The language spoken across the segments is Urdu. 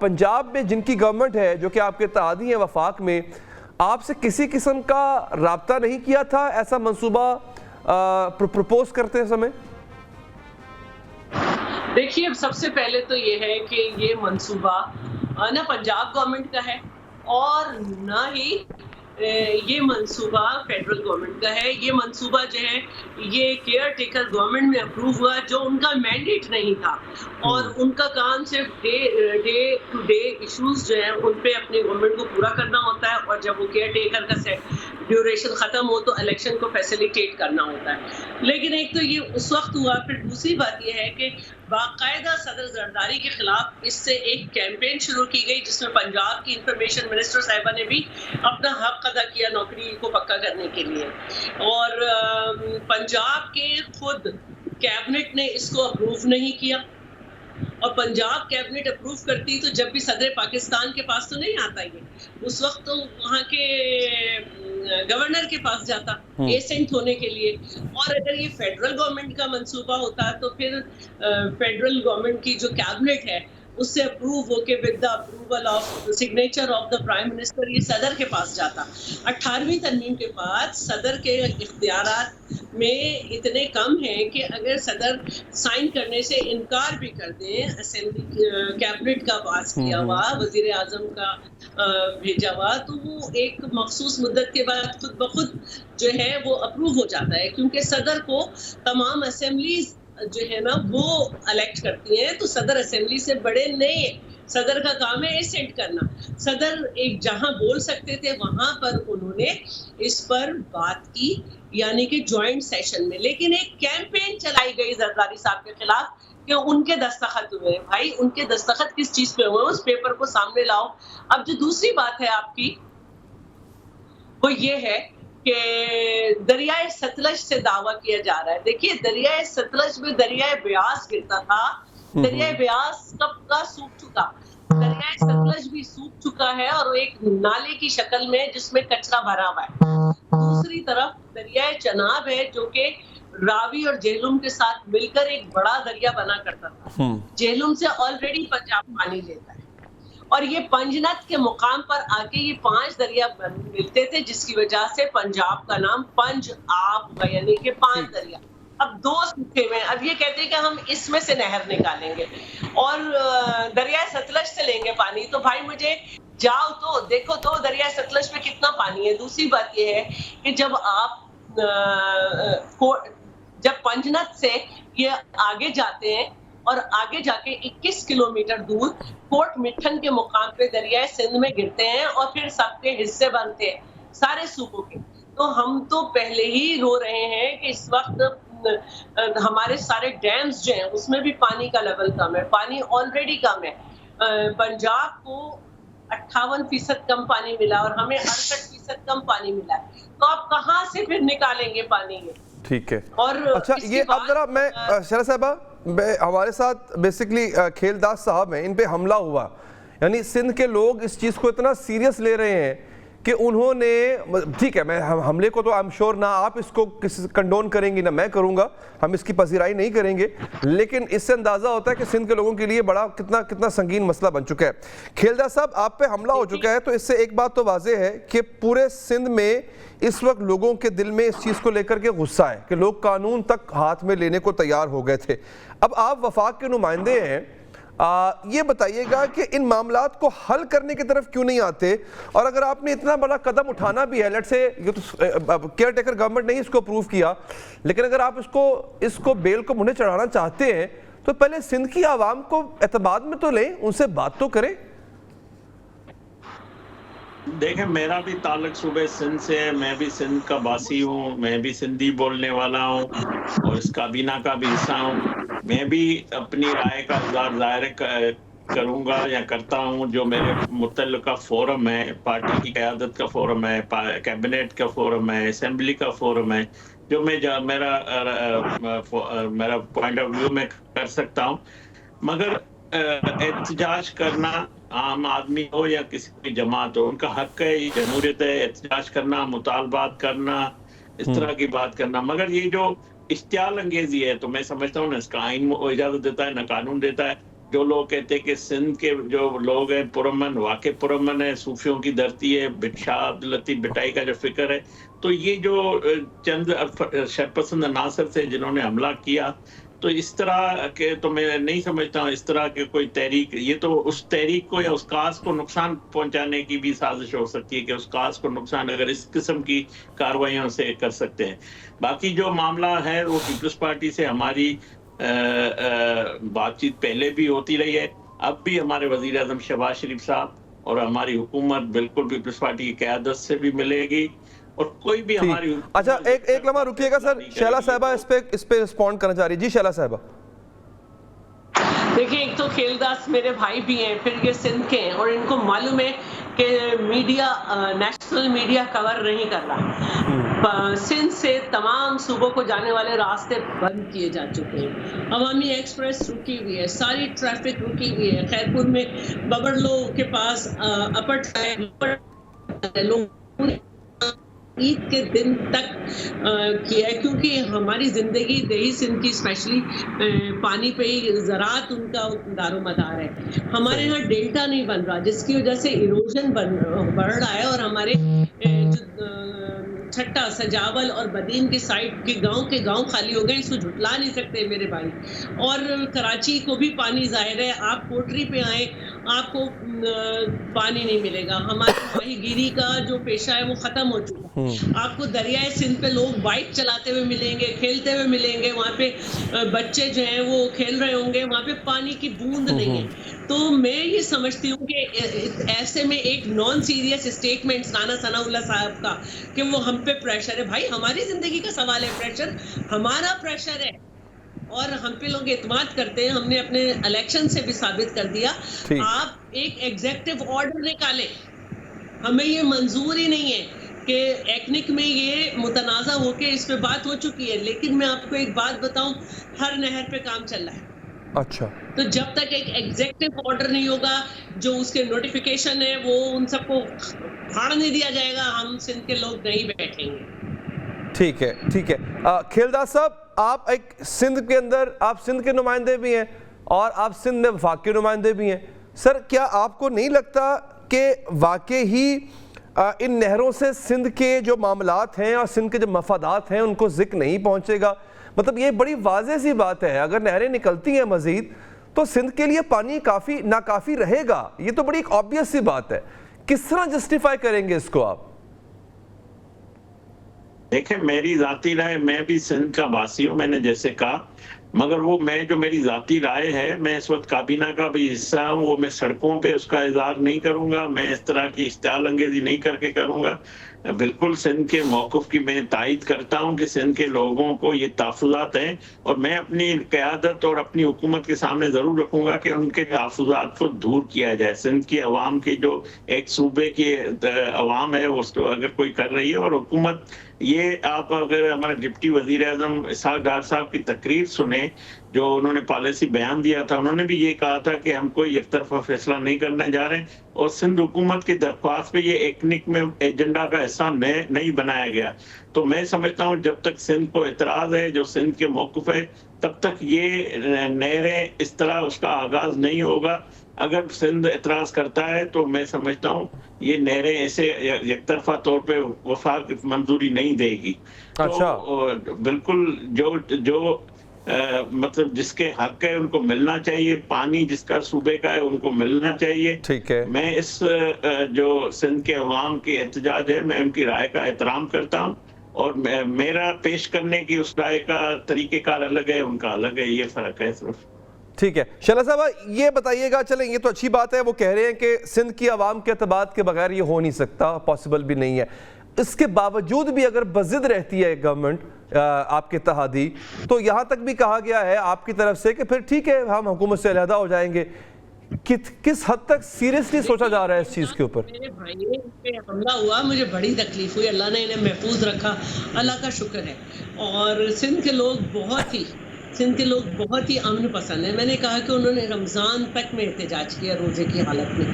پنجاب میں جن کی گورنمنٹ ہے جو کہ آپ کے اتحادی ہیں وفاق میں، آپ سے کسی قسم کا رابطہ نہیں کیا تھا ایسا منصوبہ پروپوز کرتے سمے؟ دیکھیے سب سے پہلے تو یہ ہے کہ یہ منصوبہ نہ پنجاب گورنمنٹ کا ہے اور نہ ہی یہ منصوبہ فیڈرل گورنمنٹ کا ہے. یہ منصوبہ جو ہے یہ کیئر ٹیکر گورنمنٹ میں اپروو ہوا جو ان کا مینڈیٹ نہیں تھا اور ان کا کام صرف ڈے ٹو ڈے ایشوز جو ہیں ان پہ اپنی گورنمنٹ کو پورا کرنا ہوتا ہے اور جب وہ کیئر ٹیکر کا ڈیوریشن ختم ہو تو الیکشن کو فیسیلیٹیٹ کرنا ہوتا ہے. لیکن ایک تو یہ اس وقت ہوا، پھر دوسری بات یہ ہے کہ باقاعدہ صدر زرداری کے خلاف اس سے ایک کیمپین شروع کی گئی جس میں پنجاب کی انفارمیشن منسٹر صاحبہ نے بھی اپنا حق ادا کیا نوکری کو پکا کرنے کے لیے، اور پنجاب کے خود کیبنٹ نے اس کو اپروو نہیں کیا. اور پنجاب کیبنٹ اپروو کرتی تو جب بھی صدر پاکستان کے پاس تو نہیں آتا، یہ اس وقت تو وہاں کے گورنر کے پاس جاتا ایسنٹ ہونے کے لیے. اور اگر یہ فیڈرل گورنمنٹ کا منصوبہ ہوتا تو پھر فیڈرل گورنمنٹ کی جو کیبنٹ ہے اس سے اپروو ہو کے with the approval of signature of the prime minister یہ صدر کے پاس جاتا. 18ویں ترمیم کے بعد صدر کے اختیارات میں اتنے کم ہیں کہ اگر صدر سائن کرنے سے انکار بھی کر دیں، اسمبلی کیبنٹ کا پاس کیا ہوا، وزیر اعظم کا بھیجا ہوا، تو وہ ایک مخصوص مدت کے بعد خود بخود جو ہے وہ اپروو ہو جاتا ہے، کیونکہ صدر کو تمام اسمبلیز جو ہے نا وہ الیکٹ کرتی ہیں تو صدر اسمبلی سے بڑے نہیں ہیں. صدر کا کام ہے ایسنٹ کرنا. صدر ایک جہاں بول سکتے تھے وہاں پر انہوں نے اس پر بات کی، یعنی کہ جوائنٹ سیشن میں. لیکن ایک کیمپین چلائی گئی زرداری صاحب کے خلاف کہ ان کے دستخط ہوئے. بھائی ان کے دستخط کس چیز پہ ہوئے؟ اس پیپر کو سامنے لاؤ. اب جو دوسری بات ہے آپ کی وہ یہ ہے کہ دریائے ستلج سے دعویٰ کیا جا رہا ہے. دیکھیے دریائے ستلج میں دریائے بیاس گرتا تھا، دریائے بیاس کب کا سوکھ چکا، دریائے ستلج بھی سوکھ چکا ہے اور ایک نالے کی شکل میں جس میں کچرا بھرا ہوا ہے. دوسری طرف دریائے چناب ہے جو کہ راوی اور جہلم کے ساتھ مل کر ایک بڑا دریا بنا کرتا تھا. جہلم سے آلریڈی پنجاب پانی لیتا ہے اور یہ پنجنت کے مقام پر آ کے یہ 5 دریا ملتے تھے جس کی وجہ سے پنجاب کا نام پنج آب ہوا، یعنی کہ 5 دریا. اب 2 سوکھے ہوئے ہیں. اب یہ کہتے ہیں کہ ہم اس میں سے نہر نکالیں گے اور دریائے ستلج سے لیں گے پانی. تو بھائی مجھے جاؤ تو دیکھو تو دریائے ستلج میں کتنا پانی ہے. دوسری بات یہ ہے کہ جب آپ جب پنجنت سے یہ آگے جاتے ہیں اور آگے جا کے 21 کلومیٹر دور کوٹ مٹھن کے مقام پہ دریائے سندھ میں گرتے ہیں اور پھر سب کے حصے بنتے ہیں سارے صوبوں کے. تو ہم تو پہلے ہی رو رہے ہیں کہ اس وقت ہمارے سارے ڈیمز جو ہیں اس میں بھی پانی کا لیول کم ہے، پانی آلریڈی کم ہے. پنجاب کو 58% کم پانی ملا اور ہمیں 68% کم پانی ملا ہے. تو آپ کہاں سے پھر نکالیں گے پانی؟ ٹھیک ہے. اور اچھا یہ اب ذرا میں شرح صاحبہ ہمارے ساتھ بیسکلی کھیلداس صاحب ہیں، ان پہ حملہ ہوا، یعنی سندھ کے لوگ اس چیز کو اتنا سیریس لے رہے ہیں کہ انہوں نے، ٹھیک ہے میں حملے کو تو I'm sure نہ آپ اس کو کنڈون کریں گی نہ میں کروں گا، ہم اس کی پذیرائی نہیں کریں گے، لیکن اس سے اندازہ ہوتا ہے کہ سندھ کے لوگوں کے لیے بڑا کتنا سنگین مسئلہ بن چکا ہے. کھیلداس صاحب آپ پہ حملہ ہو چکا ہے تو اس سے ایک بات تو واضح ہے کہ پورے سندھ میں اس وقت لوگوں کے دل میں اس چیز کو لے کر کے غصہ ہے کہ لوگ قانون تک ہاتھ میں لینے کو تیار ہو گئے تھے. اب آپ وفاق کے نمائندے ہیں، یہ بتائیے گا کہ ان معاملات کو حل کرنے کی طرف کیوں نہیں آتے؟ اور اگر آپ نے اتنا بڑا قدم اٹھانا بھی ہے، لیٹ سے یہ تو کیئر ٹیکر گورنمنٹ نے اس کو اپروو کیا، لیکن اگر آپ اس کو بیل کو منہ چڑھانا چاہتے ہیں تو پہلے سندھ کی عوام کو اعتماد میں تو لیں، ان سے بات تو کریں. دیکھیں میرا بھی تعلق صوبے سندھ سے ہے، میں بھی سندھ کا باسی ہوں، میں بھی سندھی بولنے والا ہوں اور اس کابینہ کا بھی حصہ ہوں. میں بھی اپنی رائے کا اظہار ظاہر کروں گا یا کرتا ہوں. جو میرے متعلقہ فورم ہے، پارٹی کی قیادت کا فورم ہے، کیبنٹ کا فورم ہے، اسمبلی کا فورم ہے، جو میں میرا پوائنٹ آف ویو میں کر سکتا ہوں. مگر احتجاج کرنا عام آدمی ہو یا کسی بھی جماعت ہو، ان کا حق ہے، یہ جمہوریت ہے، احتجاج کرنا، مطالبات کرنا، اس طرح کی بات کرنا. مگر یہ جو اشتعال انگیزی ہے تو میں سمجھتا ہوں نہ اس کا آئین اجازت دیتا ہے نہ قانون دیتا ہے. جو لوگ کہتے ہیں کہ سندھ کے جو لوگ ہیں پرامن، واقع پرامن ہے، صوفیوں کی دھرتی ہے، شاہ عبداللطیف بھٹائی کا جو فکر ہے، تو یہ جو چند شرپسند عناصر تھے جنہوں نے حملہ کیا، تو اس طرح کے تو میں نہیں سمجھتا ہوں اس طرح کے کوئی تحریک، یہ تو اس تحریک کو یا اس کاز کو نقصان پہنچانے کی بھی سازش ہو سکتی ہے کہ اس کاز کو نقصان اگر اس قسم کی کارروائیوں سے کر سکتے ہیں۔ باقی جو معاملہ ہے وہ پیپلز پارٹی سے ہماری بات چیت پہلے بھی ہوتی رہی ہے، اب بھی ہمارے وزیر اعظم شہباز شریف صاحب اور ہماری حکومت بالکل پیپلز پارٹی کی قیادت سے بھی ملے گی، اور کوئی بھی ہماری اچھا ایک لمحہ رکیے گا سر، شیلا صاحبہ اس پہ رسپونڈ کرنا چاہ رہی جی شیلا صاحبہ۔ دیکھیں ایک تو کھیل داس میرے بھائی بھی ہیں، پھر یہ سندھ کے ہیں، اور ان کو معلوم ہے کہ میڈیا نیشنل میڈیا کور نہیں کر رہا۔ سندھ سے تمام صوبوں کو جانے والے راستے بند کیے جا چکے ہیں، عوامی ایکسپریس رکی ہوئی ہے، ساری ٹریفک رکی ہوئی ہے، خیرپور میں ببرلو کے پاس اپر لوگ عید کے دن تک کیا ہے، کیونکہ ہماری زندگی دیہی سندھ کی اسپیشلی پانی پہ ہی، زراعت ان کا دار و مدار ہے۔ ہمارے یہاں ڈیلٹا نہیں بن رہا، جس کی وجہ سے ایروژن بڑھ رہا ہے، اور ہمارے چھٹا، سجاول اور بدین کی سائڈ کے گاؤں خالی ہو گئے، اس کو جھٹلا نہیں سکتے میرے بھائی۔ اور کراچی کو بھی پانی ظاہر ہے، آپ کوٹری پہ آئیں آپ کو پانی نہیں ملے گا، ہماری ماہی گیری کا جو پیشہ ہے وہ ختم ہو چکا ہے۔ آپ کو دریائے سندھ پہ لوگ بائک چلاتے ہوئے ملیں گے، کھیلتے ہوئے ملیں گے، وہاں پہ بچے جو ہیں وہ کھیل رہے ہوں گے، وہاں پہ پانی کی بوند نہیں ہے۔ تو میں یہ سمجھتی ہوں کہ ایسے میں ایک نان سیریس اسٹیٹمنٹ رانا ثناء اللہ صاحب کا کہ وہ ہم پہ پریشر ہے، بھائی ہماری زندگی کا سوال ہے، پریشر ہمارا پریشر ہے، اور ہم پہ لوگ اعتماد کرتے ہیں۔ ہم نے اپنے الیکشن سے بھی ثابت کر دیا۔ آپ ایک ایگزیکٹو آرڈر نکالیں، ہمیں یہ منظور ہی نہیں ہے کہ ایکنک میں یہ متنازع ہو کے اس پہ بات ہو چکی ہے، لیکن میں آپ کو ایک بات بتاؤں، ہر نہر پہ کام چل رہا ہے۔ اچھا، تو جب تک ایک ایگزیکٹو آرڈر نہیں ہوگا، جو اس کے نوٹیفیکیشن ہے وہ ان سب کو پھاڑ نہیں دیا جائے گا، ہم سندھ کے لوگ نہیں بیٹھیں گے۔ ٹھیک ہے ٹھیک ہے۔ کھیلداس صاحب، آپ ایک سندھ کے اندر آپ سندھ کے نمائندے بھی ہیں اور آپ سندھ میں وفاق کے نمائندے بھی ہیں، سر کیا آپ کو نہیں لگتا کہ واقع ہی ان نہروں سے سندھ کے جو معاملات ہیں اور سندھ کے جو مفادات ہیں ان کو ذکر نہیں پہنچے گا؟ مطلب یہ بڑی واضح سی بات ہے، اگر نہریں نکلتی ہیں مزید تو سندھ کے لیے پانی کافی ناکافی رہے گا، یہ تو بڑی ایک آبویس سی بات ہے، کس طرح جسٹیفائی کریں گے اس کو آپ؟ دیکھیں میری ذاتی رائے، میں بھی سندھ کا باسی ہوں، میں نے جیسے کہا، مگر وہ جو میری ذاتی رائے ہے، میں اس وقت کابینہ کا بھی حصہ ہوں، وہ میں سڑکوں پہ اس کا اظہار نہیں کروں گا، میں اس طرح کی اشتعال انگیزی نہیں کر کے کروں گا۔ بالکل سندھ کے موقف کی میں تائید کرتا ہوں کہ سندھ کے لوگوں کو یہ تحفظات ہیں، اور میں اپنی قیادت اور اپنی حکومت کے سامنے ضرور رکھوں گا کہ ان کے تحفظات کو دور کیا جائے۔ سندھ کی عوام کی جو ایک صوبے کی عوام ہے اس کو اگر کوئی کر رہی ہے، اور حکومت یہ، آپ اگر ہمارے ڈپٹی وزیر اعظم اسحاق ڈار صاحب کی تقریر سنیں جو انہوں نے پالیسی بیان دیا تھا، انہوں نے بھی یہ کہا تھا کہ ہم کوئی ایک طرفہ فیصلہ نہیں کرنے جا رہے ہیں، اور سندھ حکومت کی درخواست پہ یہ ایکنک میں ایجنڈا کا حصہ نہیں بنایا گیا۔ تو میں سمجھتا ہوں جب تک سندھ کو اعتراض ہے، جو سندھ کے موقف ہے، تب تک یہ نہریں اس طرح اس کا آغاز نہیں ہوگا۔ اگر سندھ اعتراض کرتا ہے تو میں سمجھتا ہوں یہ نہریں ایسے یک طرفہ طور پہ وفاق منظوری نہیں دے گی۔ تو بالکل جو مطلب جس کے حق ہے ان کو ملنا چاہیے، پانی جس کا صوبے کا ہے ان کو ملنا چاہیے۔ ٹھیک ہے، میں اس جو سندھ کے عوام کی احتجاج ہے، میں ان کی رائے کا احترام کرتا ہوں، اور میرا پیش کرنے کی اس رائے کا طریقہ کار الگ ہے، ان کا الگ ہے، یہ فرق ہے صرف۔ ٹھیک ہے شیلا صاحبہ، یہ بتائیے گا، چلیں یہ تو اچھی بات ہے، وہ کہہ رہے ہیں کہ سندھ کی عوام کے اعتماد کے بغیر یہ ہو نہیں سکتا، پاسبل بھی نہیں ہے، اس کے باوجود بھی اگر بضد رہتی ہے گورنمنٹ آپ کے اتحادی، تو یہاں تک بھی کہا گیا ہے آپ کی طرف سے کہ پھر ٹھیک ہے ہم حکومت سے علیحدہ ہو جائیں گے، کس حد تک سیریسلی سوچا جا رہا ہے اس چیز کے اوپر؟ میرے بھائی پہ حملہ ہوا، مجھے بڑی تکلیف ہوئی، اللہ نے انہیں محفوظ رکھا، اللہ کا شکر ہے، اور سندھ کے لوگ بہت ہی امن پسند ہیں۔ میں نے کہا کہ انہوں نے رمضان تک میں احتجاج کیا، روزے کی حالت میں۔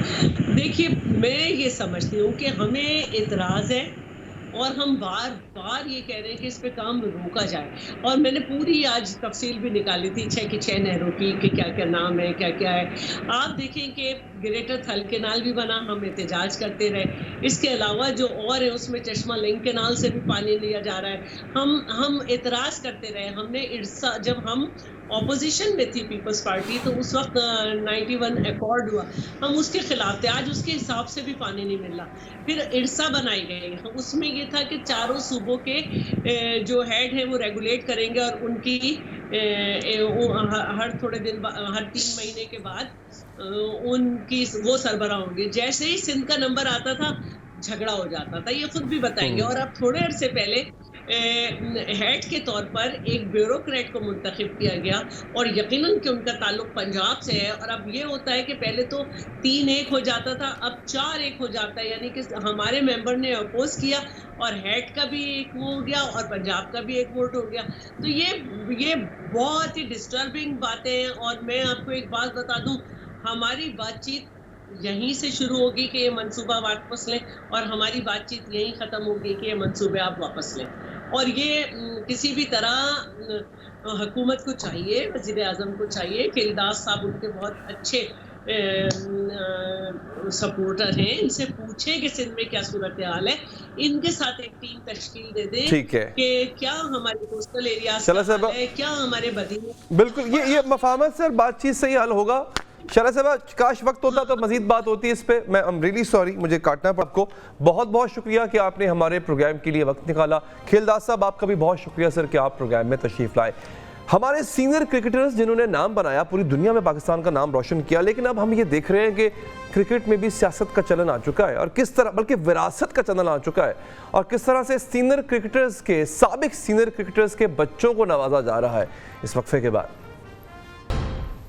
دیکھیے میں یہ سمجھتی ہوں کہ ہمیں اعتراض ہے اور ہم بار بار یہ کہہ رہے ہیں کہ اس پہ کام روکا جائے. اور میں نے پوری آج تفصیل بھی نکالی تھی 6 نہروں کی کہ کیا کیا نام ہے, کیا کیا ہے. آپ دیکھیں کہ گریٹر تھل کینال بھی بنا, ہم احتجاج کرتے رہے. اس کے علاوہ جو اور ہے اس میں چشمہ لنک کینال سے بھی پانی لیا جا رہا ہے. ہم اعتراض کرتے رہے. ہم نے ارسا, جب ہم اپوزیشن میں تھی پیپلز پارٹی, تو اس وقت 91 ایکارڈ ہوا, ہم اس کے خلاف تھے. آج اس کے حساب سے بھی پانی نہیں مل رہا. پھر ارسا بنائی گئی, اس میں یہ تھا کہ چاروں صوبوں کے جو ہیڈ ہیں وہ ریگولیٹ کریں گے اور ان کی ہر تھوڑے دن, ہر 3 مہینے کے بعد ان کی وہ سربراہ ہوں گے. جیسے ہی سندھ کا نمبر آتا تھا جھگڑا ہو جاتا تھا, یہ خود بھی بتائیں گے. اور اب تھوڑے عرصے پہلے ہیڈ کے طور پر ایک بیوروکریٹ کو منتخب کیا گیا, اور یقیناً کہ ان کا تعلق پنجاب سے ہے. اور اب یہ ہوتا ہے کہ پہلے تو 3-1 ہو جاتا تھا, اب 4-1 ہو جاتا ہے. یعنی کہ ہمارے ممبر نے اپوز کیا اور ہیڈ کا بھی ایک وہ ہو گیا اور پنجاب کا بھی ایک ووٹ ہو گیا. تو یہ بہت ہی ڈسٹربنگ باتیں ہیں. اور میں آپ کو ایک بات بتا دوں, ہماری بات چیت یہیں سے شروع ہوگی کہ یہ منصوبہ واپس لیں, اور ہماری بات چیت یہیں ختم ہوگی کہ یہ منصوبے آپ واپس لیں. اور یہ کسی بھی طرح حکومت کو چاہیے, وزیر اعظم کو چاہیے کہ الداز صاحب ان کے بہت اچھے سپورٹر ہیں, ان سے پوچھیں کہ سندھ میں کیا صورتحال ہے, ان کے ساتھ ایک ٹیم تشکیل دے دیں کہ کیا ہمارے کوسٹل ایریاز کا حال ہے, کیا ہمارے بدی. بالکل یہ مفاہمت سے بات چیت سے ہی حل ہوگا. شرح صاحبہ, کاش وقت ہوتا تو مزید بات ہوتی ہے اس پہ. میں ریلی سوری, مجھے کاٹنا پڑا. آپ کو بہت بہت شکریہ کہ آپ نے ہمارے پروگرام کے لیے وقت نکالا. کھیلداز صاحب, آپ کا بھی بہت شکریہ سر کہ آپ پروگرام میں تشریف لائے. ہمارے سینئر کرکٹرز جنہوں نے نام بنایا, پوری دنیا میں پاکستان کا نام روشن کیا, لیکن اب ہم یہ دیکھ رہے ہیں کہ کرکٹ میں بھی سیاست کا چلن آ چکا ہے, اور کس طرح, بلکہ وراثت کا چلن آ چکا ہے, اور کس طرح سے سینئر کرکٹرز کے, سابق سینئر کرکٹرز کے بچوں کو نوازا جا رہا ہے. اس وقفے کے بعد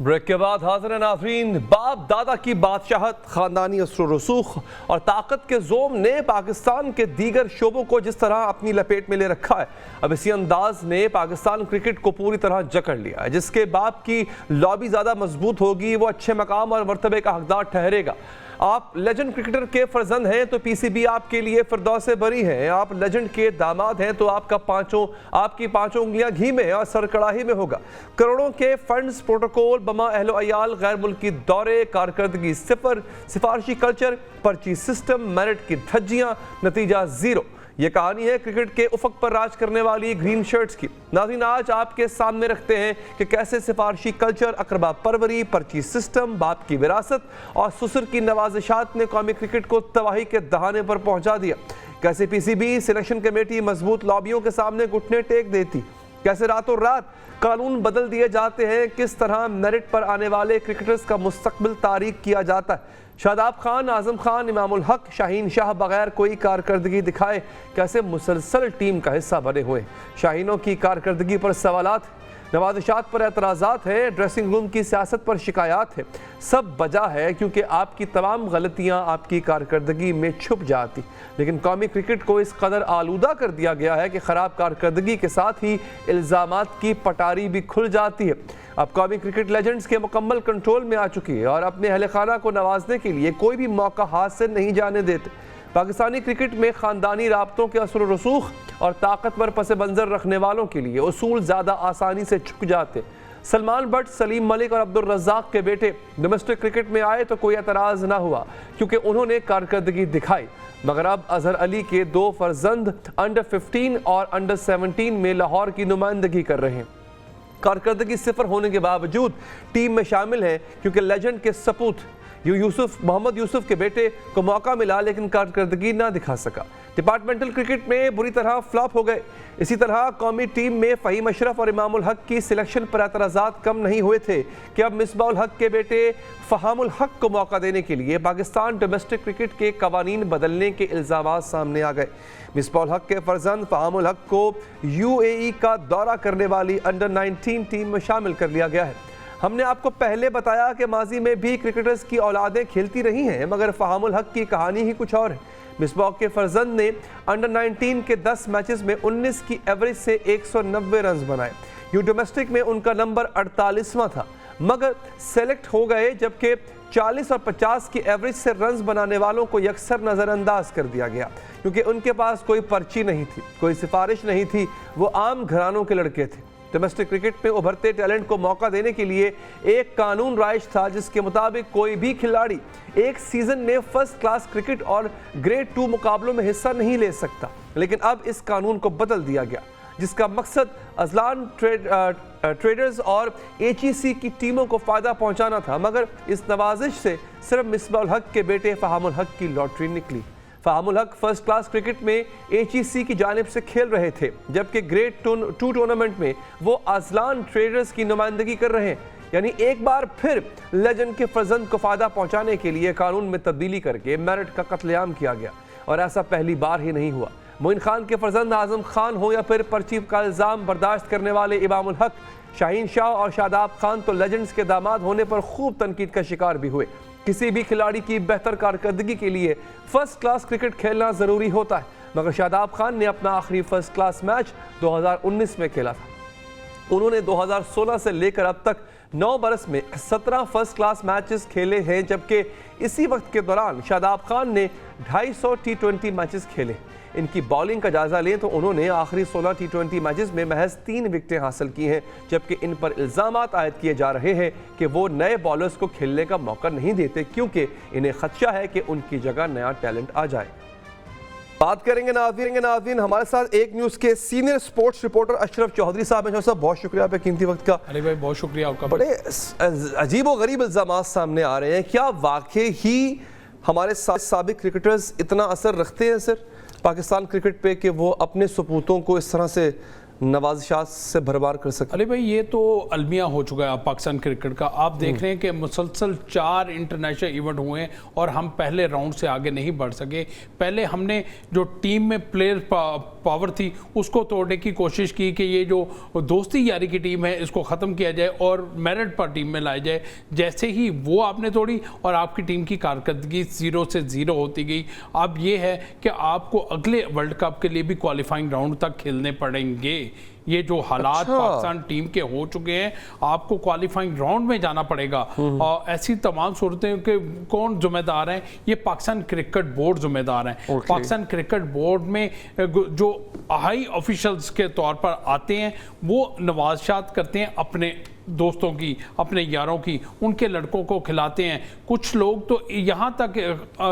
بریک کے بعد حاضر ناظرین, باپ دادا کی بادشاہت, خاندانی اثر و رسوخ اور طاقت کے زوم نے پاکستان کے دیگر شعبوں کو جس طرح اپنی لپیٹ میں لے رکھا ہے, اب اسی انداز نے پاکستان کرکٹ کو پوری طرح جکڑ لیا ہے. جس کے باپ کی لابی زیادہ مضبوط ہوگی وہ اچھے مقام اور مرتبے کا حقدار ٹھہرے گا. آپ لیجنڈ کرکٹر کے فرزند ہیں تو پی سی بی آپ کے لیے فردوس بری ہیں. آپ لیجنڈ کے داماد ہیں تو آپ کی پانچوں انگلیاں گھی میں اور سر کڑاہی میں ہوگا. کروڑوں کے فنڈز, پروٹوکول, بما اہل و عیال, غیر ملکی دورے, کارکردگی صفر, سفارشی کلچر, پرچی سسٹم, میرٹ کی دھجیاں, نتیجہ زیرو. یہ کہانی ہے کرکٹ کے افق پر راج کرنے والی گرین شرٹس کی. ناظرین, آج آپ کے سامنے رکھتے ہیں کہ کیسے سفارشی کلچر, اقربا پروری, پرچی سسٹم, باپ کی وراثت اور سسر کی نوازشات نے قومی کرکٹ کو تباہی کے دہانے پر پہنچا دیا. کیسے پی سی بی سلیکشن کمیٹی مضبوط لابیوں کے سامنے گھٹنے ٹیک دیتی, کیسے راتوں رات قانون بدل دیے جاتے ہیں, کس طرح میرٹ پر آنے والے کرکٹرز کا مستقبل تاریک کیا جاتا ہے. شاداب خان, اعظم خان, امام الحق, شاہین شاہ بغیر کوئی کارکردگی دکھائے کیسے مسلسل ٹیم کا حصہ بنے ہوئے. شاہینوں کی کارکردگی پر سوالات, نوازشات پر اعتراضات ہیں, ڈریسنگ روم کی سیاست پر شکایات ہیں. سب وجہ ہے کیونکہ آپ کی تمام غلطیاں آپ کی کارکردگی میں چھپ جاتی, لیکن قومی کرکٹ کو اس قدر آلودہ کر دیا گیا ہے کہ خراب کارکردگی کے ساتھ ہی الزامات کی پٹاری بھی کھل جاتی ہے. اب قومی کرکٹ لیجنڈز کے مکمل کنٹرول میں آ چکی ہے اور اپنے اہل خانہ کو نوازنے کے لیے کوئی بھی موقع ہاتھ سے نہیں جانے دیتے. پاکستانی کرکٹ میں خاندانی رابطوں کے اثر و رسوخ اور طاقتور پس منظر رکھنے والوں کے لیے اصول زیادہ آسانی سے چھک جاتے. سلمان بٹ, سلیم ملک اور عبدالرزاق کے بیٹے ڈومیسٹک کرکٹ میں آئے تو کوئی اعتراض نہ ہوا کیونکہ انہوں نے کارکردگی دکھائی, مگر اب اظہر علی کے 2 فرزند انڈر 15 اور انڈر 17 میں لاہور کی نمائندگی کر رہے ہیں. کارکردگی صفر ہونے کے باوجود ٹیم میں شامل ہیں کیونکہ لیجنڈ کے سپوت محمد یوسف کے بیٹے کو موقع ملا لیکن کارکردگی نہ دکھا سکا. ڈپارٹمنٹل کرکٹ میں بری طرح فلاپ ہو گئے. اسی طرح قومی ٹیم میں فہیم اشرف اور امام الحق کی سلیکشن پر اعتراضات کم نہیں ہوئے تھے کہ اب مصباح الحق کے بیٹے فہام الحق کو موقع دینے کے لیے پاکستان ڈومیسٹک کرکٹ کے قوانین بدلنے کے الزامات سامنے آ گئے. مصباح الحق کے فرزند فہام الحق کو یو اے ای کا دورہ کرنے والی انڈر 19 ٹیم میں شامل کر لیا گیا ہے. ہم نے آپ کو پہلے بتایا کہ ماضی میں بھی کرکٹرز کی اولادیں کھیلتی رہی ہیں, مگر فہام الحق کی کہانی ہی کچھ اور ہے. مصباح کے فرزند نے انڈر 19 کے 10 میچز میں 19 کی ایوریج سے 190 رنز بنائے. یوں ڈومیسٹک میں ان کا نمبر 48واں تھا, مگر سیلیکٹ ہو گئے جبکہ 40 اور 50 کی ایوریج سے رنز بنانے والوں کو یکسر نظر انداز کر دیا گیا کیونکہ ان کے پاس کوئی پرچی نہیں تھی، کوئی سفارش نہیں تھی، وہ عام گھرانوں کے لڑکے تھے۔ ڈومیسٹک کرکٹ میں ابھرتے ٹیلنٹ کو موقع دینے کے لیے ایک قانون رائج تھا جس کے مطابق کوئی بھی کھلاڑی ایک سیزن میں فرسٹ کلاس کرکٹ اور گریڈ 2 مقابلوں میں حصہ نہیں لے سکتا، لیکن اب اس قانون کو بدل دیا گیا جس کا مقصد ازلان ٹریڈرز اور HEC کی ٹیموں کو فائدہ پہنچانا تھا، مگر اس نوازش سے صرف مصباح الحق کے بیٹے فہام الحق کی لاٹری نکلی۔ فہام الحق فرسٹ کلاس کرکٹ میں HEC کی جانب سے کھیل رہے تھے، جبکہ گریڈ 2 ٹورنامنٹ میں وہ ازلان ٹریڈرز کی نمائندگی کر رہے ہیں۔ یعنی ایک بار پھر لیجنڈ کے فرزند کو فائدہ پہنچانے کے لیے قانون میں تبدیلی کر کے میرٹ کا قتل عام کیا گیا، اور ایسا پہلی بار ہی نہیں ہوا۔ معین خان کے فرزند اعظم خان ہو یا پھر پرچی کا الزام برداشت کرنے والے امام الحق، شاہین شاہ اور شاداب خان تو لیجنڈز کے داماد ہونے پر خوب تنقید کا شکار بھی ہوئے۔ کسی بھی کھلاڑی کی بہتر کارکردگی کے لیے فرسٹ کلاس کرکٹ کھیلنا ضروری ہوتا ہے، مگر شاداب خان نے اپنا آخری فرسٹ کلاس میچ 2019 میں کھیلا تھا۔ انہوں نے 2016 سے لے کر اب تک 9 برس میں 17 فرسٹ کلاس میچز کھیلے ہیں، جبکہ اسی وقت کے دوران شاداب خان نے 250 T20 میچز کھیلے۔ ان کی بالنگ کا جائزہ لیں تو انہوں نے آخری 16 T20 میچز میں محض 3 وکٹیں حاصل کی ہیں، جبکہ ان پر الزامات عائد کیے جا رہے ہیں کہ وہ نئے بالرز کو کھیلنے کا موقع نہیں دیتے کیونکہ انہیں خدشہ ہے کہ ان کی جگہ نیا ٹیلنٹ آ جائے۔ بات کریں گے ناظرین، ہمارے ساتھ ایک نیوز کے سینئر سپورٹس رپورٹر اشرف چودھری صاحب ہیں۔ صاحب بہت شکریہ آپ کے قیمتی وقت کا۔ علی بھائی بہت شکریہ آپ کا۔ بڑے عجیب و غریب الزامات سامنے آ رہے ہیں، کیا واقعی ہی ہمارے سابق کرکٹرز اتنا اثر رکھتے ہیں سر پاکستان کرکٹ پہ کہ وہ اپنے سپوتوں کو اس طرح سے نوازشات سے بھرمار کر سکتے؟ علی بھائی یہ تو المیہ ہو چکا ہے پاکستان کرکٹ کا۔ آپ دیکھ رہے ہیں کہ مسلسل 4 انٹرنیشنل ایونٹ ہوئے ہیں اور ہم پہلے راؤنڈ سے آگے نہیں بڑھ سکے۔ پہلے ہم نے جو ٹیم میں پلیئر پاور تھی اس کو توڑنے کی کوشش کی کہ یہ جو دوستی یاری کی ٹیم ہے اس کو ختم کیا جائے اور میرٹ پر ٹیم میں لائے جائے۔ جیسے ہی وہ آپ نے توڑی اور آپ کی ٹیم کی کارکردگی 0 سے 0 ہوتی گئی۔ اب یہ ہے کہ آپ کو اگلے ورلڈ کپ کے لیے بھی کوالیفائنگ راؤنڈ تک کھیلنے پڑیں گے۔ یہ جو حالات پاکستان ٹیم کے ہو چکے ہیں، آپ کو کوالیفائنگ راؤنڈ میں جانا پڑے گا، اور ایسی تمام صورتیں کہ کون ذمہ دار ہیں؟ یہ پاکستان کرکٹ بورڈ ذمہ دار ہیں۔ پاکستان کرکٹ بورڈ میں جو ہائی آفیشلز کے طور پر آتے ہیں وہ نوازشات کرتے ہیں اپنے دوستوں کی، اپنے یاروں کی، ان کے لڑکوں کو کھلاتے ہیں۔ کچھ لوگ تو یہاں تک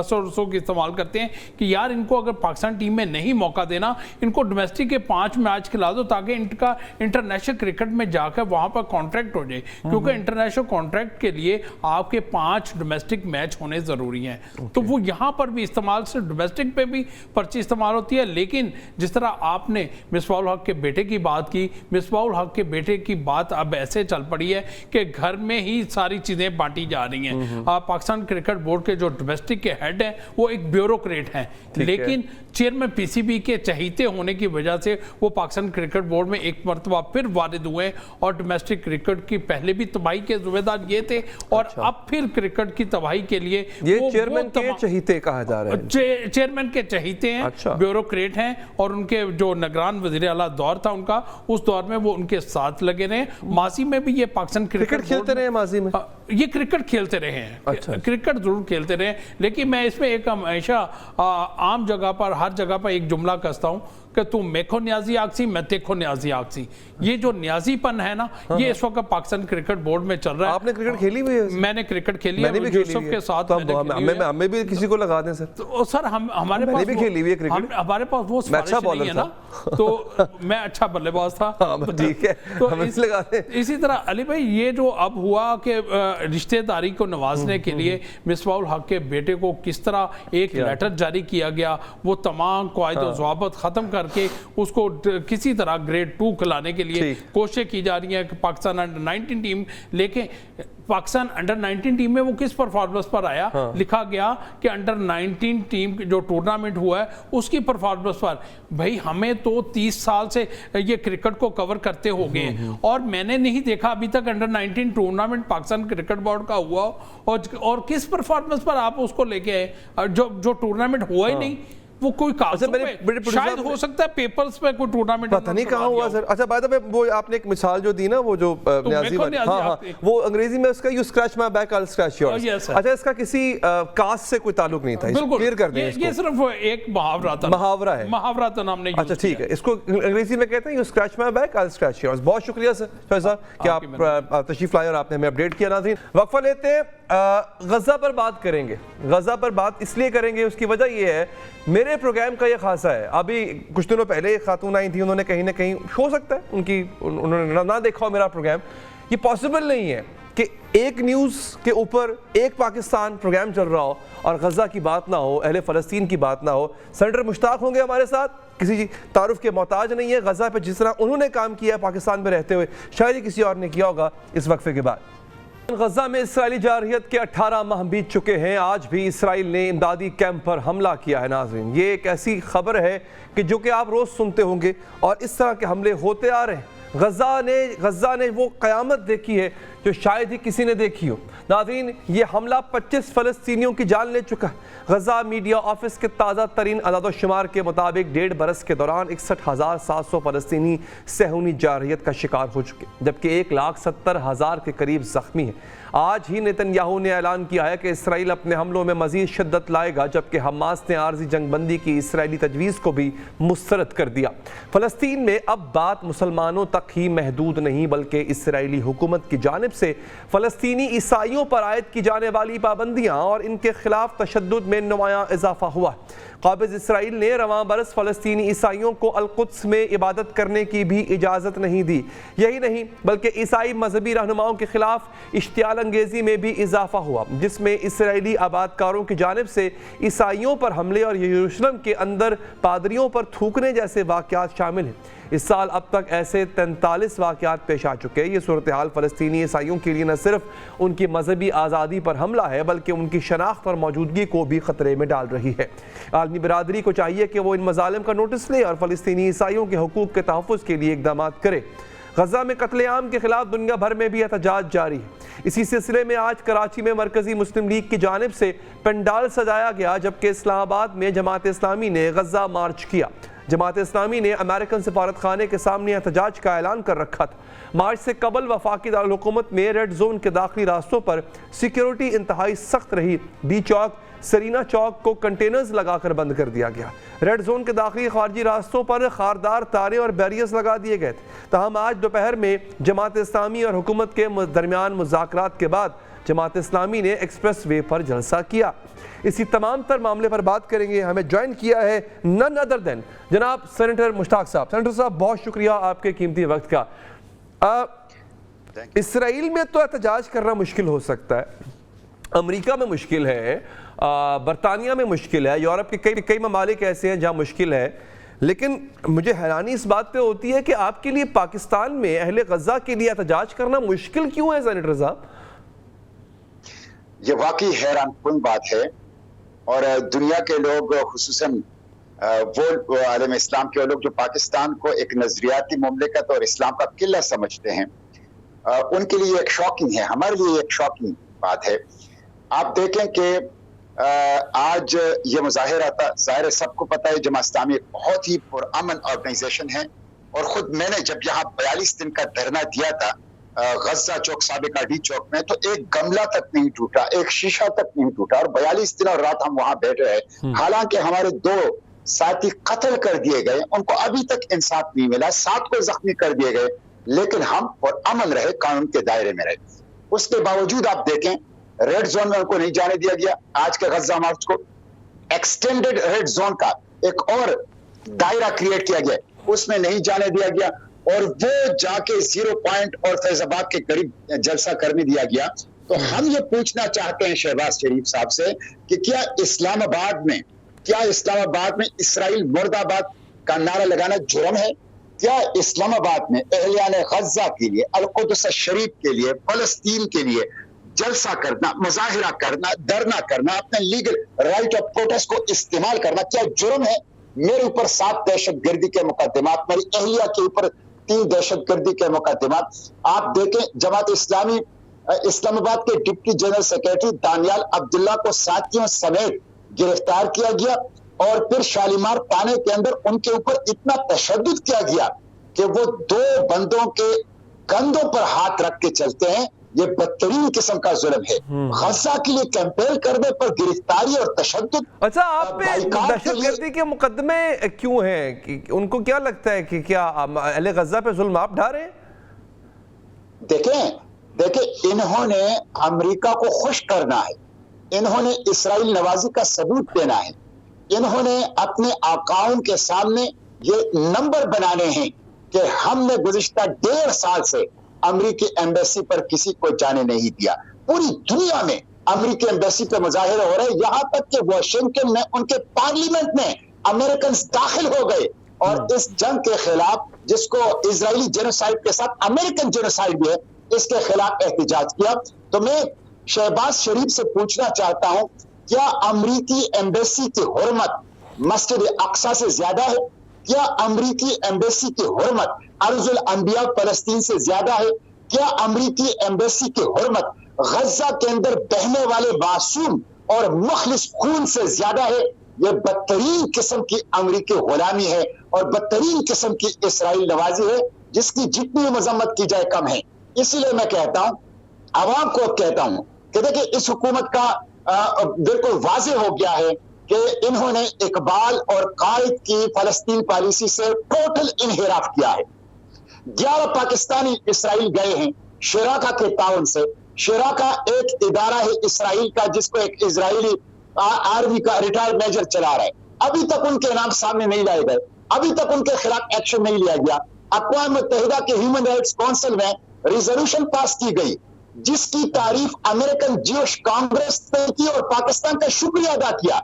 سورسوں کی استعمال کرتے ہیں کہ یار ان کو اگر پاکستان ٹیم میں نہیں موقع دینا، ان کو ڈومیسٹک کے 5 میچ کھلا دو تاکہ ان کا انٹرنیشنل کرکٹ میں جا کر وہاں پر کانٹریکٹ ہو جائے، کیونکہ انٹرنیشنل کانٹریکٹ کے لیے آپ کے 5 ڈومیسٹک میچ ہونے ضروری ہیں۔ تو وہ یہاں پر بھی استعمال سے ڈومیسٹک پہ بھی پرچی استعمال ہوتی ہے۔ لیکن جس طرح آپ نے مصباح الحق کے بیٹے کی بات کی، مصباح الحق کے بیٹے کی بات اب ایسے چل پڑی ہے کہ گھر میں ہی ساری چیزیں بانٹی جا رہی ہیں۔ پاکستان کرکٹ بورڈ کے جو ڈومیسٹک کے ہیڈ ہیں وہ ایک بیوروکریٹ ہیں، لیکن چیئرمین PCB کے چہیتے ہونے کی وجہ سے وہ پاکستان کرکٹ بورڈ میں ایک مرتبہ پھر وارد ہوئے اور ڈومیسٹک کرکٹ کی پہلے بھی تباہی کے ذمہ دار یہ تھے اور اب پھر کرکٹ کی تباہی کے لیے یہ چیئرمین کے چہیتے کہا جا رہا ہے۔ چیئرمین کے چہیتے ہیں، بیوروکریٹ ہیں، اور ان کے جو نگران وزیر اعلیٰ دور تھا ان کا، اس دور میں وہ ان کے ساتھ لگے رہے۔ ماضی میں بھی یہ پاکستان کرکٹ کھیلتے رہے، ماضی میں یہ کرکٹ کھیلتے رہے ہیں، کرکٹ ضرور کھیلتے رہے، لیکن میں اس میں ایک ہمیشہ عام جگہ پر ہر جگہ پر ایک جملہ کہتا ہوں کہ تم میکھو نیازی آکسی میں تیکھو نیازی آکسی۔ یہ جو نیازی پن ہے نا، یہ اس وقت پاکستان کرکٹ بورڈ میں چل رہا ہے۔ آپ نے کرکٹ کھیلی ہوئی ہے؟ میں نے کرکٹ کھیلی ہے، یوسف کے ساتھ ہمیں بھی کسی کو لگا دیں سر۔ سر ہمارے پاس بھی کھیلی ہوئی ہے کرکٹ، ہمارے پاس وہ سفارش نہیں ہے نا، تو میں اچھا بلے باز تھا۔ ٹھیک ہے، ہمیں لگا دیں۔ اسی طرح علی بھائی یہ جو اب ہوا کہ رشتہ داری کو نوازنے کے لیے مصباح الحق کے بیٹے کو کس طرح ایک لیٹر جاری کیا گیا، وہ تمام قواعد و ضوابط ختم کر کے اس کو کسی طرح گریڈ 2 کھلانے کے لیے کوششیں کی جا رہی ہیں کہ پاکستان انڈر 19 ٹیم، لیکن پاکستان انڈر 19 ٹیم میں وہ کس پرفارمنس پر آیا؟ لکھا گیا کہ انڈر 19 ٹیم جو ٹورنامنٹ ہوا ہے اس کی پرفارمنس پر۔ بھائی ہمیں تو 30 سال سے یہ کرکٹ کو کور کرتے ہو گئے ہیں اور میں نے نہیں دیکھا ابھی تک under 19 tournament Pakistan cricket board کا ہوا اور کس پرفارمنس پر آپ اس کو لے کے آئے جو ٹورنامنٹ ہوا ہی نہیں۔ وہ کوئی کاغذوں پہ شاید ہو سکتا ہے پیپرز پہ کوئی ٹورنامنٹ پتہ نہیں کہاں ہوا سر. اچھا بات ہے وہ آپ نے ایک مثال جو دی نا وہ جو نیازی ہاں وہ انگریزی میں اس کا you scratch my back I scratch yours. اچھا اس کا کسی کاسٹ سے کوئی تعلق نہیں تھا, کلیئر کر دیں. یہ صرف ایک محاورہ تھا, محاورہ ہے, محاورہ تھا نام نے. اچھا ٹھیک ہے, اس کو انگریزی میں کہتے ہیں you scratch my back I scratch yours. بہت شکریہ سر صاحب کہ آپ تشریف لائے اور آپ نے ہمیں اپڈیٹ کیا. ناظرین وقفہ لیتے ہیں, غزہ پر بات کریں گے. غزہ پر بات اس لیے کریں گے, اس کی وجہ یہ ہے میرے پروگرام کا یہ خاصہ ہے. ابھی کچھ دنوں پہلے ایک خاتون آئی تھی, انہوں نے کہیں نہ کہیں, ہو سکتا ہے انہوں نے نہ دیکھا ہو میرا پروگرام. یہ پاسبل نہیں ہے کہ ایک نیوز کے اوپر ایک پاکستان پروگرام چل رہا ہو اور غزہ کی بات نہ ہو, اہل فلسطین کی بات نہ ہو. سینیٹر مشتاق ہوں گے ہمارے ساتھ, کسی تعارف کے محتاج نہیں ہے. غزہ پہ جس طرح انہوں نے کام کیا ہے پاکستان میں رہتے ہوئے, شاید ہی کسی اور نے کیا ہوگا. اس وقفے کے بعد غزہ میں اسرائیلی جارحیت کے 18 ماہ بیت چکے ہیں. آج بھی اسرائیل نے امدادی کیمپ پر حملہ کیا ہے. ناظرین یہ ایک ایسی خبر ہے کہ جو کہ آپ روز سنتے ہوں گے, اور اس طرح کے حملے ہوتے آ رہے ہیں. غزہ نے وہ قیامت دیکھی ہے جو شاید ہی کسی نے دیکھی ہو. ناظرین یہ حملہ 25 فلسطینیوں کی جان لے چکا ہے. غزہ میڈیا آفس کے تازہ ترین اعداد و شمار کے مطابق 1.5 برس کے دوران 61,700 فلسطینی صہیونی جارحیت کا شکار ہو چکے, جبکہ 1,70,000 کے قریب زخمی ہیں. آج ہی نیتن یاہو نے اعلان کیا ہے کہ اسرائیل اپنے حملوں میں مزید شدت لائے گا, جبکہ حماس نے عارضی جنگ بندی کی اسرائیلی تجویز کو بھی مسترد کر دیا. فلسطین میں اب بات مسلمانوں تک ہی محدود نہیں, بلکہ اسرائیلی حکومت کی جانب سے فلسطینی عیسائیوں پر عائد کی جانے والی پابندیاں اور ان کے خلاف تشدد میں نمایاں اضافہ ہوا. قابض اسرائیل نے رواں برس فلسطینی عیسائیوں کو القدس میں عبادت کرنے کی بھی اجازت نہیں دی. یہی نہیں بلکہ عیسائی مذہبی رہنماؤں کے خلاف اشتعال انگیزی میں بھی اضافہ ہوا, جس میں اسرائیلی آبادکاروں کی جانب سے عیسائیوں پر حملے اور یروشلم کے اندر پادریوں پر تھوکنے جیسے واقعات شامل ہیں. اس سال اب تک ایسے 43 واقعات پیش آ چکے ہیں. یہ صورتحال فلسطینی عیسائیوں کے لیے نہ صرف ان کی مذہبی آزادی پر حملہ ہے, بلکہ ان کی شناخت اور موجودگی کو بھی خطرے میں ڈال رہی ہے. عالمی برادری کو چاہیے کہ وہ ان مظالم کا نوٹس لے اور فلسطینی عیسائیوں کے حقوق کے تحفظ کے لیے اقدامات کرے. غزہ میں قتل عام کے خلاف دنیا بھر میں بھی احتجاج جاری ہے. اسی سلسلے میں آج کراچی میں مرکزی مسلم لیگ کی جانب سے پنڈال سجایا گیا, جبکہ اسلام آباد میں جماعت اسلامی نے غزہ مارچ کیا. جماعت اسلامی نے امریکن سفارت خانے کے سامنے احتجاج کا اعلان کر رکھا تھا. مارچ سے قبل وفاقی دارالحکومت میں ریڈ زون کے داخلی راستوں پر سیکیورٹی انتہائی سخت رہی. ڈی چوک, سرینا چوک کو کنٹینرز لگا کر بند کر دیا گیا. ریڈ زون کے داخلی خارجی راستوں پر خاردار تاریں اور بیریئرز لگا دیے گئے تھے. تاہم آج دوپہر میں جماعت اسلامی اور حکومت کے درمیان مذاکرات کے بعد جماعت اسلامی نے ایکسپریس وے پر جلسہ کیا. اسی تمام تر معاملے پر بات کریں گے. ہمیں جوائن کیا ہے نن ادر دین جناب سینیٹر مشتاق صاحب. سینیٹر صاحب بہت شکریہ آپ کے قیمتی وقت کا. اسرائیل میں تو احتجاج کرنا مشکل ہو سکتا ہے, امریکہ میں مشکل ہے, برطانیہ میں مشکل ہے, یورپ کے کئی ممالک ایسے ہیں جہاں مشکل ہے, لیکن مجھے حیرانی اس بات پہ ہوتی ہے کہ آپ کے لیے پاکستان میں اہل غزہ کے لیے احتجاج کرنا مشکل کیوں ہے سینیٹر صاحب؟ یہ واقعی حیران کن بات ہے, اور دنیا کے لوگ خصوصاً وہ عالم اسلام کے لوگ جو پاکستان کو ایک نظریاتی مملکت اور اسلام کا قلعہ سمجھتے ہیں, ان کے لیے ایک شاکنگ ہے, ہمارے لیے ایک شاکنگ بات ہے. آپ دیکھیں کہ آج یہ مظاہرہ تھا, ظاہر ہے سب کو پتہ ہے جماعت اسلامی ایک بہت ہی پرامن آرگنائزیشن ہے, اور خود میں نے جب یہاں 42 دن کا دھرنا دیا تھا غزہ چوک سابقہ ڈی چوک میں, تو ایک گملہ تک نہیں ٹوٹا, ایک شیشہ تک نہیں ٹوٹا, اور 42 دن اور رات ہم وہاں بیٹھے رہے. حالانکہ ہمارے 2 ساتھی قتل کر دیے گئے, ان کو ابھی تک انصاف نہیں ملا, 7 کو زخمی کر دیے گئے, لیکن ہم اور امن رہے, قانون کے دائرے میں رہے. اس کے باوجود آپ دیکھیں ریڈ زون میں ان کو نہیں جانے دیا گیا. آج کے غزہ مارچ کو ایکسٹینڈڈ ریڈ زون کا ایک اور دائرہ کریٹ کیا گیا, اس میں نہیں جانے دیا گیا, اور وہ جا کے 0 پوائنٹ اور فیض آباد کے قریب جلسہ کرنے دیا گیا. تو ہم یہ پوچھنا چاہتے ہیں شہباز شریف صاحب سے کہ کیا اسلام آباد میں اسرائیل مرد آباد کا نعرہ لگانا جرم ہے؟ کیا اسلام آباد میں اہلیان غزہ کے لیے, القدس شریف کے لیے, فلسطین کے لیے جلسہ کرنا, مظاہرہ کرنا, دھرنا کرنا, اپنے لیگل رائٹ آف پروٹیسٹ کو استعمال کرنا کیا جرم ہے؟ میرے اوپر 7 دہشت گردی کے مقدمات, میری اہلیہ کے اوپر 3 دہشت گردی کے مقدمات. آپ دیکھیں جماعت اسلامی اسلام آباد کے ڈپٹی جنرل سیکریٹری دانیال عبداللہ کو ساتھیوں سمیت گرفتار کیا گیا. اور پھر شالیمار تانے کے اندر ان کے اوپر اتنا تشدد کیا گیا کہ وہ 2 بندوں کے کندھوں پر ہاتھ رکھ کے چلتے ہیں. یہ بدترین قسم کا ظلم ہے. غزہ کے لیے کیمپین کرنے پر گرفتاری اور تشدد. اچھا آپ پہ دہشت گردی کے مقدمے کیوں ہیں؟ ان کو کیا لگتا ہے کہ کیا اہل غزہ پہ ظلم آپ ڈھا رہے ہیں؟ دیکھیں انہوں نے امریکہ کو خوش کرنا ہے, انہوں نے اسرائیل نوازی کا ثبوت دینا ہے, انہوں نے اپنے آقاؤں کے سامنے یہ نمبر بنانے ہیں کہ ہم نے گزشتہ 1.5 سال سے امریکی ایمبیسی پر کسی کو جانے نہیں دیا. پوری دنیا میں امریکی ایمبیسی پہ مظاہرے ہو رہے ہیں, یہاں تک کہ واشنگٹن میں ان کے پارلیمنٹ میں امریکنز داخل ہو گئے اور اس جنگ کے خلاف, جس کو اسرائیلی جینوسائیڈ کے ساتھ امریکن جینوسائیڈ بھی ہے, اس کے خلاف احتجاج کیا. تو میں شہباز شریف سے پوچھنا چاہتا ہوں, کیا امریکی ایمبیسی کی حرمت مسجد اقصی سے زیادہ ہے؟ کیا امریکی ایمبیسی کی حرمت ارض الانبیاء فلسطین سے زیادہ ہے؟ کیا امریکی ایمبیسی کی حرمت غزہ کے اندر بہنے والے معصوم اور مخلص خون سے زیادہ ہے؟ یہ بدترین قسم کی امریکی غلامی ہے اور بدترین قسم کی اسرائیل نوازی ہے, جس کی جتنی مذمت کی جائے کم ہے. اسی لیے میں کہتا ہوں, عوام کو کہتا ہوں کہ دیکھیں اس حکومت کا بالکل واضح ہو گیا ہے کہ انہوں نے اقبال اور قائد کی فلسطین پالیسی سے ٹوٹل انحراف کیا ہے. 11 پاکستانی اسرائیل گئے ہیں شراکا کے تعاون سے. شراکا ایک ادارہ ہے اسرائیل کا جس کو ایک اسرائیلی آرمی کا ریٹائرڈ میجر چلا رہا ہے. ابھی تک ان کے نام سامنے نہیں لائے گئے, ابھی تک ان کے خلاف ایکشن نہیں لیا گیا. اقوام متحدہ کے ہیومن رائٹس کونسل میں ریزولوشن پاس کی گئی جس کی تعریف امریکن جیوش کانگریس نے کی اور پاکستان کا شکریہ ادا کیا.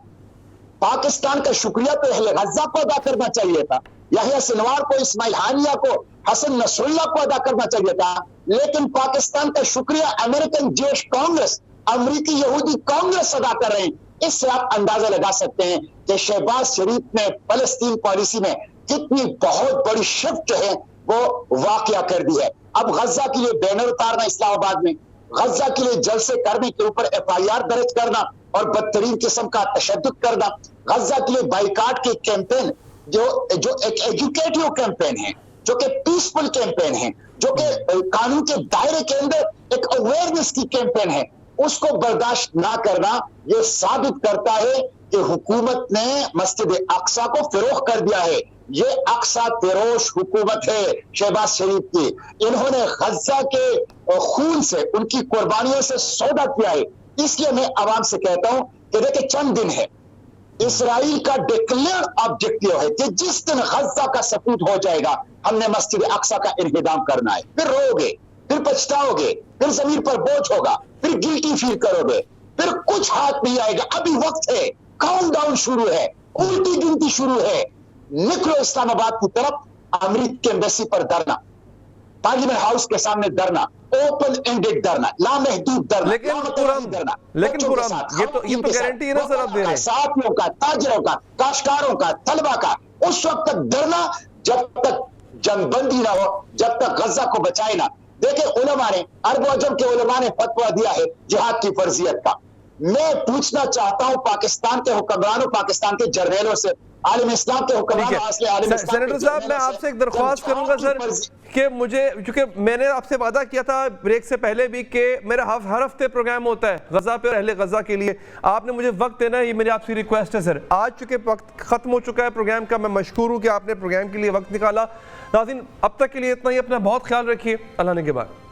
پاکستان کا شکریہ تو اہل غزہ کو ادا کرنا چاہیے تھا, یحییٰ سنوار کو, اسماعیل ہانیہ کو, حسن نصر اللہ کو ادا کرنا چاہیے تھا, لیکن پاکستان کا شکریہ امریکن جیوش کانگریس, امریکی یہودی کانگریس ادا کر رہے ہیں. اس سے آپ اندازہ لگا سکتے ہیں کہ شہباز شریف نے فلسطین پالیسی میں کتنی بہت بڑی شفٹ جو ہے وہ واقعہ کر دی ہے. اب غزہ کے لیے بینر اتارنا اسلام آباد میں, غزہ کے لیے جلسے کرنے کے اوپر FIR درج کرنا اور بدترین قسم کا تشدد کرنا, غزہ کے لیے بائیکاٹ کی کیمپین جو ایک ایجوکیٹیو کیمپین ہے, جو کہ پیسفل کیمپین ہے, جو کہ قانون کے دائرے کے اندر ایک اویئرنیس کی کیمپین ہے, اس کو برداشت نہ کرنا یہ ثابت کرتا ہے کہ حکومت نے مسجد اقصی کو فروخت کر دیا ہے. یہ اقصی فروش حکومت ہے شہباز شریف کی. انہوں نے غزہ کے خون سے, ان کی قربانیوں سے سودا کیا ہے. اس لیے میں عوام سے کہتا ہوں کہ دیکھیں چند دن ہے, اسرائیل کا ڈکلیئر آبجیکٹیو ہے کہ جس دن غزہ کا سقوط ہو جائے گا ہم نے مسجد اقصی کا انہدام کرنا ہے. پھر رو گے, پھر پچھتاؤ گے, پھر ضمیر پر بوجھ ہوگا, پھر گلٹی فیل کرو گے, پھر کچھ ہاتھ نہیں آئے گا. ابھی وقت ہے, کاؤنٹ ڈاؤن شروع ہے, الٹی گنتی شروع ہے. نکلو اسلام آباد کی طرف, امریکی ایمبیسی پر دھرنا, پارلیمنٹ ہاؤس کے سامنے دھرنا, اوپن اینڈڈ دھرنا, لامحدود دھرنا, لیکن یہ تو گارنٹی ہے نا سر آپ دے رہے ہیں, صحافیوں کا, تاجروں کا, کاشتکاروں کا, طلبہ کا, اس وقت تک دھرنا جب تک جنگ بندی نہ ہو, جب تک غزہ کو بچائے نہ. دیکھیں علماء نے, عرب و عجم کے علماء نے فتویٰ دیا ہے جہاد کی فرضیت کا. میں پوچھنا چاہتا ہوں پاکستان کے حکمرانوں, پاکستان کے جرنیلوں سے, عالم اسلام کے حکمرانوں. سینیٹر صاحب میں آپ سے ایک درخواست کروں گا سر کہ مجھے, چونکہ میں نے آپ سے وعدہ کیا تھا بریک سے پہلے بھی کہ میرا ہر ہفتے پروگرام ہوتا ہے غزہ پہ اور اہل غزہ کے لیے, آپ نے مجھے وقت دینا ہے, یہ میری آپ سے ریکویسٹ ہے سر. آج چونکہ وقت ختم ہو چکا ہے پروگرام کا, میں مشکور ہوں کہ آپ نے پروگرام کے لیے وقت نکالا. ناظرین اب تک کے لیے اتنا ہی, اپنا بہت خیال رکھیے, اللہ نے کے بعد.